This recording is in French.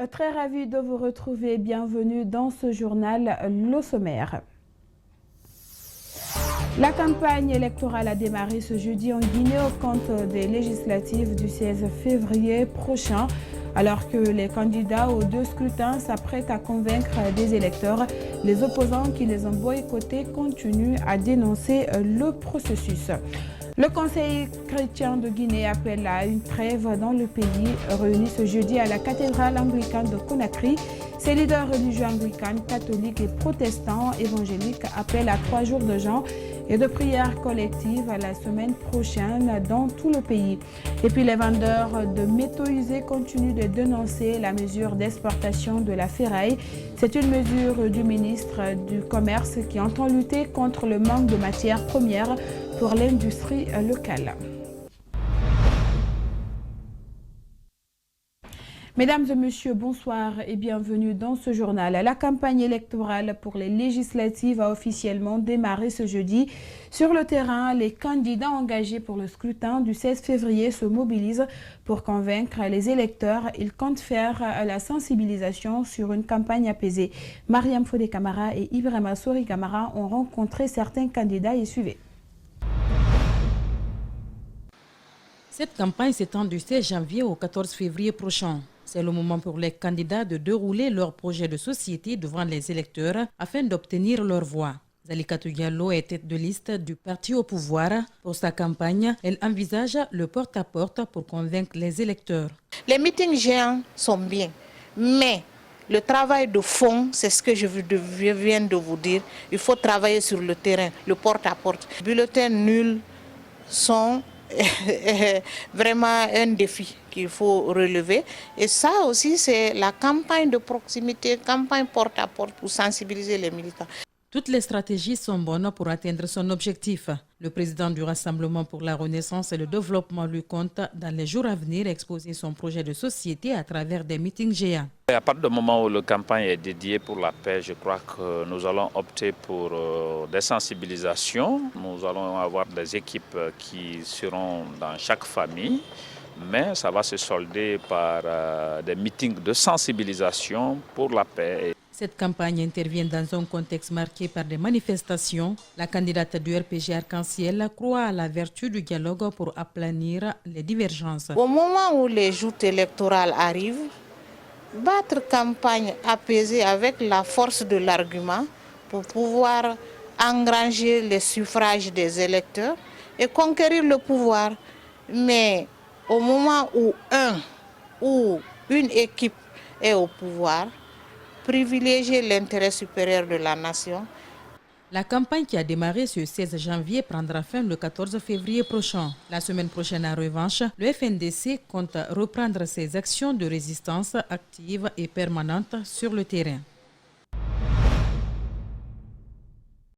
très ravie de vous retrouver. Bienvenue dans ce journal, le sommaire. La campagne électorale a démarré ce jeudi en Guinée au compte des législatives du 16 février prochain. Alors que les candidats aux 2 scrutins s'apprêtent à convaincre des électeurs, les opposants qui les ont boycottés continuent à dénoncer le processus. Le Conseil chrétien de Guinée appelle à une trêve dans le pays. Réunis ce jeudi à la cathédrale anglicane de Conakry, ces leaders religieux anglicans, catholiques et protestants évangéliques appellent à 3 jours de jeûne et de prières collectives la semaine prochaine dans tout le pays. Et puis les vendeurs de métaux usés continuent de dénoncer la mesure d'exportation de la ferraille. C'est une mesure du ministre du Commerce qui entend lutter contre le manque de matières premières pour l'industrie locale. Mesdames et messieurs, bonsoir et bienvenue dans ce journal. La campagne électorale pour les législatives a officiellement démarré ce jeudi. Sur le terrain, les candidats engagés pour le scrutin du 16 février se mobilisent pour convaincre les électeurs. Ils comptent faire la sensibilisation sur une campagne apaisée. Mariam Fodé Camara et Ibrahima Sori Camara ont rencontré certains candidats et suivaient. Cette campagne s'étend du 16 janvier au 14 février prochain. C'est le moment pour les candidats de dérouler leur projet de société devant les électeurs afin d'obtenir leur voix. Zalikatou Diallo est tête de liste du parti au pouvoir. Pour sa campagne, elle envisage le porte-à-porte pour convaincre les électeurs. Les meetings géants sont bien, mais le travail de fond, c'est ce que je viens de vous dire. Il faut travailler sur le terrain, le porte-à-porte. Les bulletins nuls sont vraiment un défi qu'il faut relever. Et ça aussi, c'est la campagne de proximité, campagne porte-à-porte pour sensibiliser les militants. Toutes les stratégies sont bonnes pour atteindre son objectif. Le président du Rassemblement pour la Renaissance et le Développement lui compte dans les jours à venir exposer son projet de société à travers des meetings géants. À partir du moment où la campagne est dédiée pour la paix, je crois que nous allons opter pour des sensibilisations. Nous allons avoir des équipes qui seront dans chaque famille, mais ça va se solder par des meetings de sensibilisation pour la paix. Cette campagne intervient dans un contexte marqué par des manifestations. La candidate du RPG Arc-en-Ciel croit à la vertu du dialogue pour aplanir les divergences. Au moment où les joutes électorales arrivent, battre campagne apaisée avec la force de l'argument pour pouvoir engranger les suffrages des électeurs et conquérir le pouvoir. Mais au moment où une équipe est au pouvoir, privilégier l'intérêt supérieur de la nation. La campagne qui a démarré ce 16 janvier prendra fin le 14 février prochain. La semaine prochaine, en revanche, le FNDC compte reprendre ses actions de résistance actives et permanentes sur le terrain.